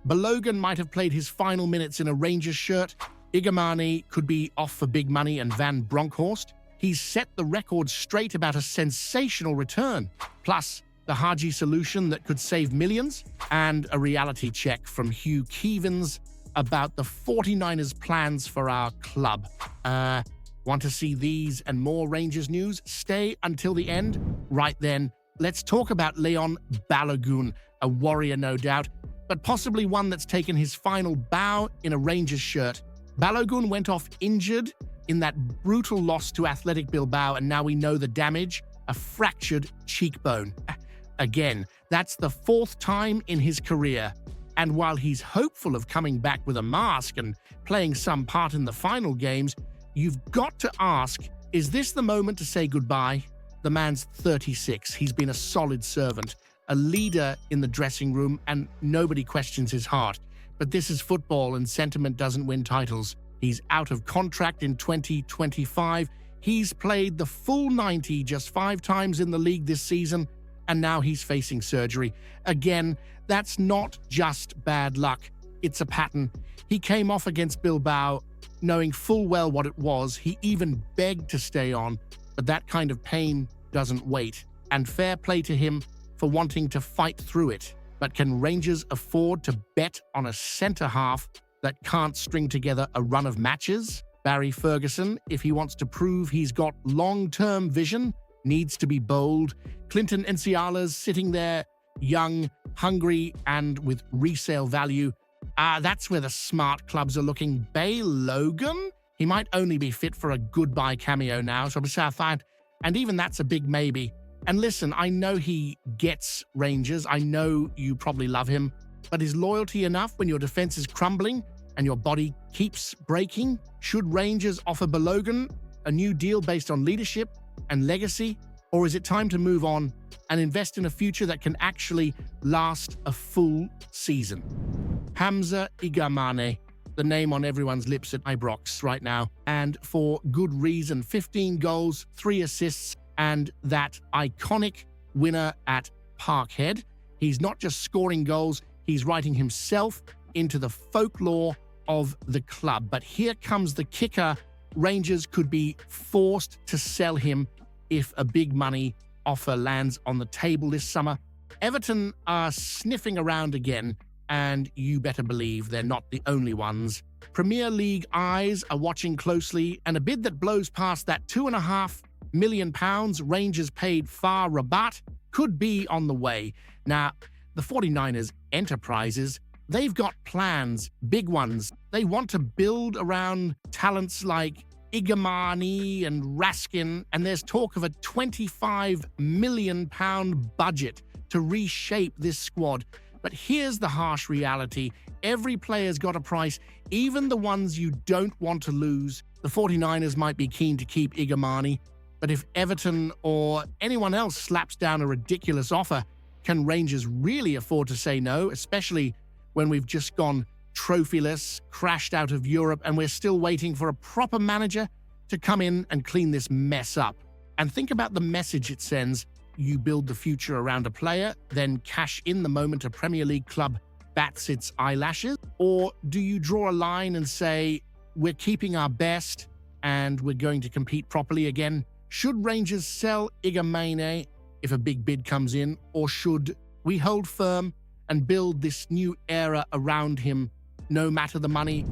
Balogun might have played his final minutes in a Rangers shirt. Igamane could be off for big money and Van Bronckhorst. He's set the record straight about a sensational return. Plus, the Hagi solution that could save millions, and a reality check from Hugh Keevins about the 49ers' plans for our club. Want to see these and more Rangers news? Stay until the end. Right then, let's talk about Leon Balogun, a warrior no doubt, but possibly one that's taken his final bow in a Rangers shirt. Balogun went off injured in that brutal loss to Athletic Bilbao, and now we know the damage, a fractured cheekbone. Again, that's the 4th time in his career. And while he's hopeful of coming back with a mask and playing some part in the final games, you've got to ask, is this the moment to say goodbye? The man's 36. He's been a solid servant, a leader in the dressing room, and nobody questions his heart. But this is football, and sentiment doesn't win titles. He's out of contract in 2025. He's played the full 90 just 5 times in the league this season, and now he's facing surgery. Again, that's not just bad luck. It's a pattern. He came off against Bilbao, knowing full well what it was. He even begged to stay on, but that kind of pain doesn't wait. And fair play to him for wanting to fight through it. But can Rangers afford to bet on a centre-half that can't string together a run of matches? Barry Ferguson, if he wants to prove he's got long-term vision, needs to be bold. Clinton Enciala's sitting there, young, hungry, and with resale value. That's where the smart clubs are looking. Balogun? He might only be fit for a goodbye cameo now, so and even that's a big maybe. And listen, I know he gets Rangers. I know you probably love him. But is loyalty enough when your defense is crumbling and your body keeps breaking? Should Rangers offer Balogun a new deal based on leadership and legacy? Or is it time to move on and invest in a future that can actually last a full season? Hamza Igamane, the name on everyone's lips at Ibrox right now, and for good reason. 15 goals, 3 assists, and that iconic winner at Parkhead. He's not just scoring goals, he's writing himself into the folklore of the club. But here comes the kicker. Rangers could be forced to sell him if a big money offer lands on the table this summer. Everton are sniffing around again, and you better believe they're not the only ones. Premier League eyes are watching closely, and a bid that blows past that £2.5 million Rangers paid Far Rabat could be on the way. Now, the 49ers enterprises, they've got plans, big ones. They want to build around talents like Igamane and Raskin, and there's talk of a £25 million budget to reshape this squad. But here's the harsh reality. Every player's got a price, even the ones you don't want to lose. The 49ers might be keen to keep Igamane, but if Everton or anyone else slaps down a ridiculous offer, can Rangers really afford to say no, especially when we've just gone trophyless, crashed out of Europe, and we're still waiting for a proper manager to come in and clean this mess up? And think about the message it sends. You build the future around a player, then cash in the moment a Premier League club bats its eyelashes? Or do you draw a line and say, we're keeping our best and we're going to compete properly again? Should Rangers sell Igamane if a big bid comes in, or should we hold firm and build this new era around him, no matter the money?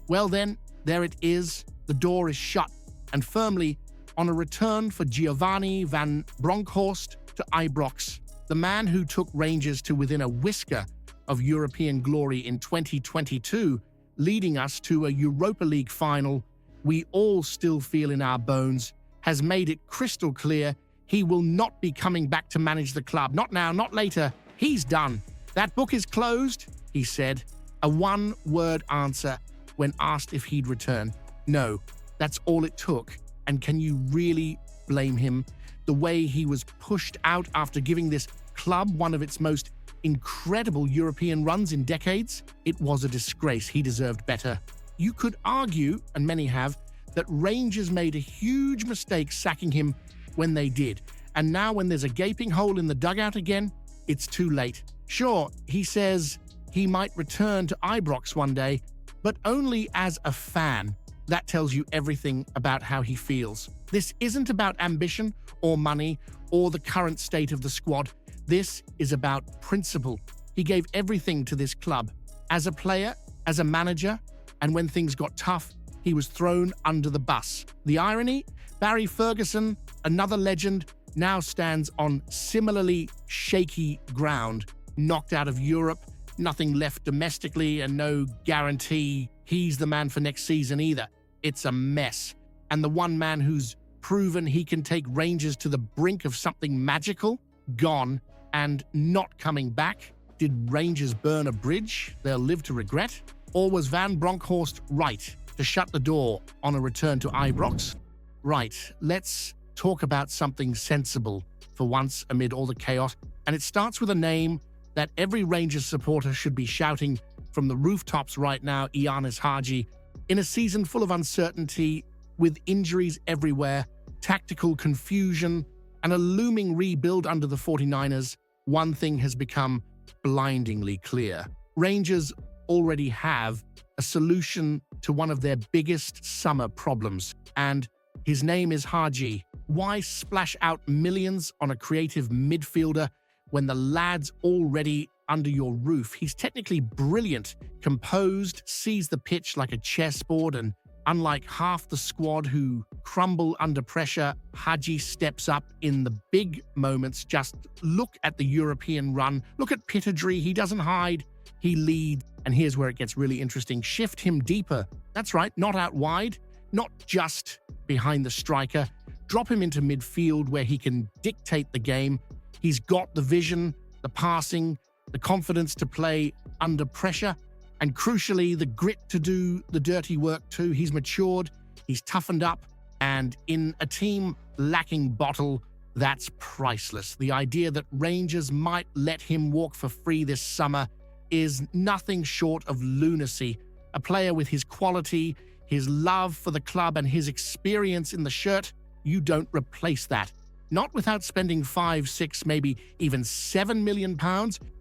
Well then, there it is. The door is shut and firmly on a return for Giovanni Van Bronckhorst to Ibrox, the man who took Rangers to within a whisker of European glory in 2022, leading us to a Europa League final we all still feel in our bones, has made it crystal clear he will not be coming back to manage the club. Not now, not later. He's done. That book is closed, he said, a one-word answer when asked if he'd return. No, that's all it took. And can you really blame him? The way he was pushed out after giving this club one of its most incredible European runs in decades? It was a disgrace. He deserved better. You could argue, and many have, that Rangers made a huge mistake sacking him when they did. And now when there's a gaping hole in the dugout again, it's too late. Sure, he says he might return to Ibrox one day, but only as a fan. That tells you everything about how he feels. This isn't about ambition or money or the current state of the squad. This is about principle. He gave everything to this club. As a player, as a manager, and when things got tough, he was thrown under the bus. The irony? Barry Ferguson, another legend, now stands on similarly shaky ground, knocked out of Europe, nothing left domestically, and no guarantee he's the man for next season either. It's a mess. And the one man who's proven he can take Rangers to the brink of something magical, gone and not coming back. Did Rangers burn a bridge they'll live to regret? Or was Van Bronckhorst right to shut the door on a return to Ibrox? Right, let's talk about something sensible for once amid all the chaos. And it starts with a name that every Rangers supporter should be shouting from the rooftops right now, Ianis Hagi. In a season full of uncertainty, with injuries everywhere, tactical confusion, and a looming rebuild under the 49ers, one thing has become blindingly clear. Rangers already have a solution to one of their biggest summer problems, and his name is Hagi. Why splash out millions on a creative midfielder when the lad's already under your roof? He's technically brilliant, composed, sees the pitch like a chessboard, and unlike half the squad who crumble under pressure, Hagi steps up in the big moments. Just look at the European run. Look at Pittodrie. He doesn't hide. He leads. And here's where it gets really interesting. Shift him deeper. That's right, not out wide, not just behind the striker. Drop him into midfield where he can dictate the game. He's got the vision, the passing, the confidence to play under pressure, and crucially, the grit to do the dirty work too. He's matured, he's toughened up, and in a team lacking bottle, that's priceless. The idea that Rangers might let him walk for free this summer is nothing short of lunacy. A player with his quality, his love for the club, and his experience in the shirt, you don't replace that. Not without spending 5, 6, maybe even £7 million,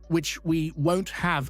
which we won't have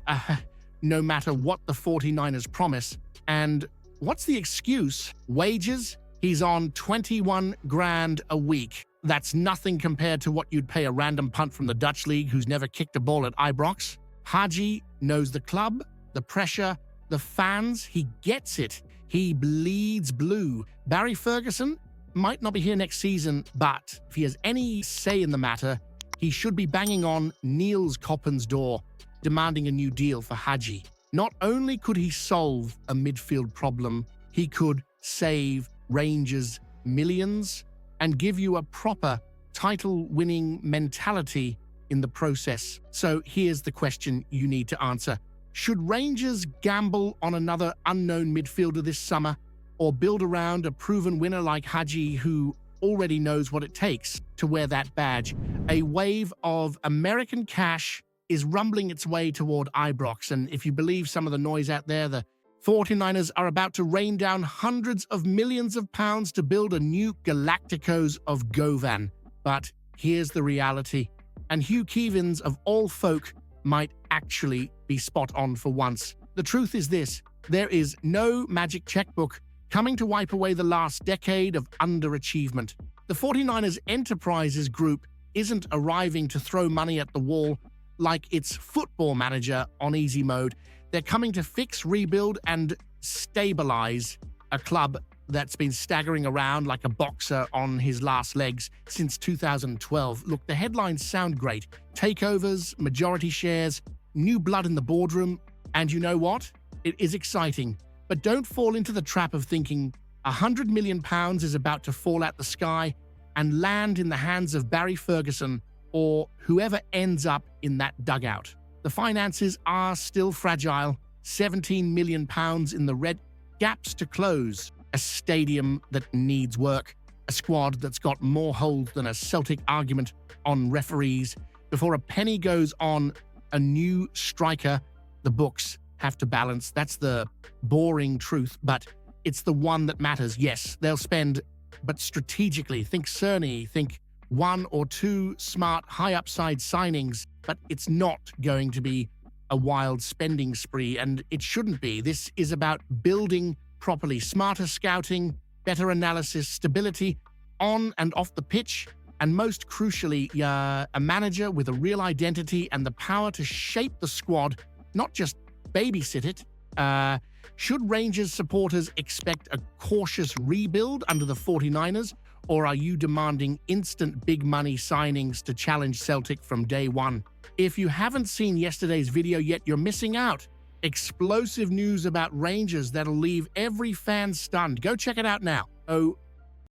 no matter what the 49ers promise. And what's the excuse? Wages? He's on 21 grand a week. That's nothing compared to what you'd pay a random punt from the Dutch league who's never kicked a ball at Ibrox. Hagi knows the club, the pressure, the fans. He gets it. He bleeds blue. Barry Ferguson might not be here next season, but if he has any say in the matter, he should be banging on Niels Koppen's door, demanding a new deal for Hagi. Not only could he solve a midfield problem, he could save Rangers millions and give you a proper title-winning mentality in the process. So here's the question you need to answer. Should Rangers gamble on another unknown midfielder this summer, or build around a proven winner like Hagi who already knows what it takes to wear that badge? A wave of American cash is rumbling its way toward Ibrox, and if you believe some of the noise out there, the 49ers are about to rain down hundreds of millions of pounds to build a new Galacticos of Govan. But here's the reality, and Hugh Keevins of all folk might actually be spot on for once. The truth is this: there is no magic checkbook coming to wipe away the last decade of underachievement. The 49ers Enterprises Group isn't arriving to throw money at the wall like it's Football Manager on easy mode. They're coming to fix, rebuild, and stabilize a club that's been staggering around like a boxer on his last legs since 2012. Look, the headlines sound great. Takeovers, majority shares, new blood in the boardroom, and you know what? It is exciting. But don't fall into the trap of thinking £100 million is about to fall out the sky and land in the hands of Barry Ferguson or whoever ends up in that dugout. The finances are still fragile. £17 million in the red. Gaps to close. A stadium that needs work. A squad that's got more holes than a Celtic argument on referees. Before a penny goes on a new striker, the books have to balance. That's the boring truth, but it's the one that matters. Yes, they'll spend, but strategically. Think Cerny, think 1 or 2 smart high upside signings, but it's not going to be a wild spending spree, and it shouldn't be. This is about building properly, smarter scouting, better analysis, stability on and off the pitch, and most crucially, a manager with a real identity and the power to shape the squad, not just babysit it. Should Rangers supporters expect a cautious rebuild under the 49ers, or are you demanding instant big money signings to challenge Celtic from day one? If you haven't seen yesterday's video yet, you're missing out. Explosive news about Rangers that'll leave every fan stunned. Go check it out now. Oh,